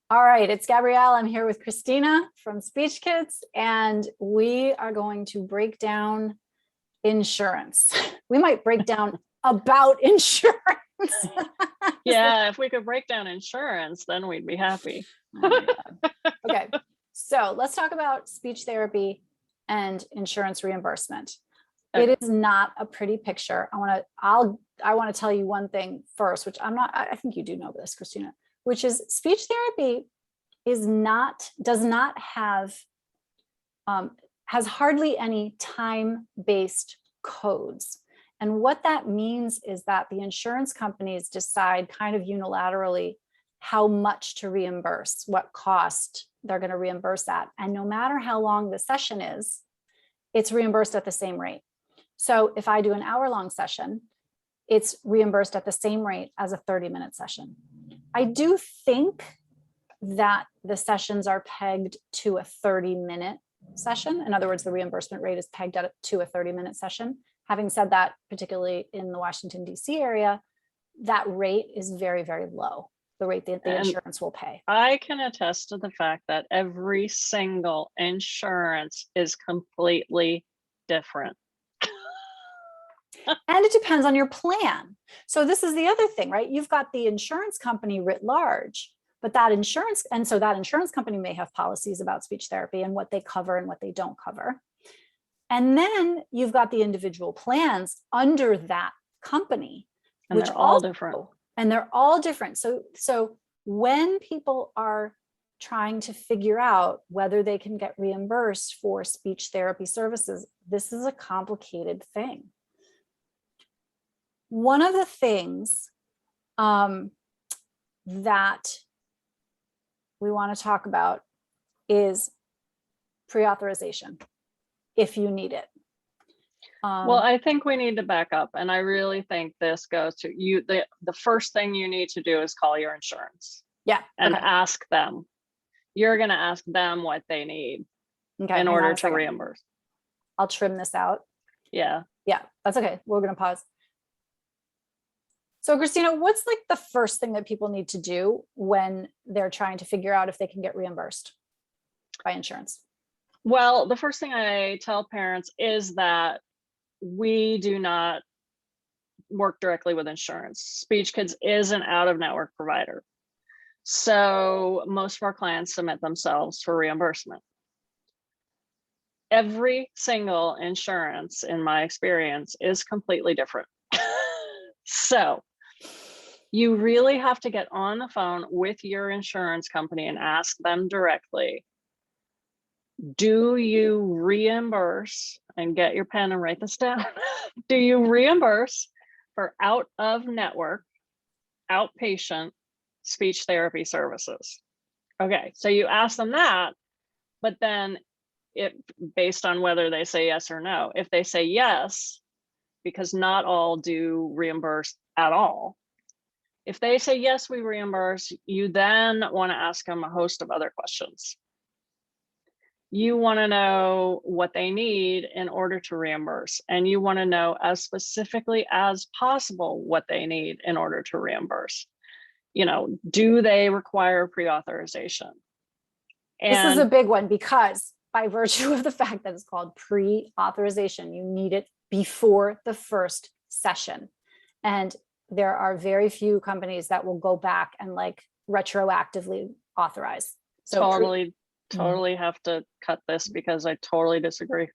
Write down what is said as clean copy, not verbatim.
All right, it's Gabrielle. I'm here with Christina from SpeechKids, and we are going to break down insurance. We might break down about insurance. Yeah, if we could break down insurance, then we'd be happy. Oh my God. Okay, so let's talk about speech therapy and insurance reimbursement. Okay. It is not a pretty picture. I want to tell you one thing first, which I think you do know this, Christina, which is speech therapy does not have, has hardly any time-based codes. And what that means is that the insurance companies decide kind of unilaterally how much to reimburse, what cost they're going to reimburse at. And no matter how long the session is, it's reimbursed at the same rate. So if I do an hour-long session, it's reimbursed at the same rate as a 30-minute session. I do think that the sessions are pegged to a 30-minute session. In other words, the reimbursement rate is pegged to a 30-minute session. Having said that, particularly in the Washington, D.C. area, that rate is very, very low, the rate that the insurance will pay. I can attest to the fact that every single insurance is completely different. And it depends on your plan. So this is the other thing, right? You've got the insurance company writ large, but that insurance company may have policies about speech therapy and what they cover and what they don't cover. And then you've got the individual plans under that company, and which they're all different. And they're all different. So when people are trying to figure out whether they can get reimbursed for speech therapy services, this is a complicated thing. One of the things that we want to talk about is pre-authorization, if you need it. Well, I think we need to back up, and I really think this goes to you. The first thing you need to do is call your insurance. Yeah. And ask them. You're going to ask them what they need in order to reimburse. I'll trim this out. Yeah. Yeah, that's okay. We're going to pause. So Christina, what's like the first thing that people need to do when they're trying to figure out if they can get reimbursed by insurance? Well, the first thing I tell parents is that we do not work directly with insurance. SpeechKids is an out-of-network provider. So most of our clients submit themselves for reimbursement. Every single insurance, in my experience, is completely different. So you really have to get on the phone with your insurance company and ask them directly, do you reimburse, and get your pen and write this down, do you reimburse for out-of-network, outpatient speech therapy services? Okay, so you ask them that, but then based on whether they say yes or no. If they say yes, because not all do reimburse at all. If they say, yes, we reimburse, you then want to ask them a host of other questions. You want to know what they need in order to reimburse, and you want to know as specifically as possible what they need in order to reimburse. Do they require pre-authorization? This is a big one because by virtue of the fact that it's called pre-authorization, you need it before the first session. And there are very few companies that will go back and like retroactively authorize. So totally have to cut this because I totally disagree.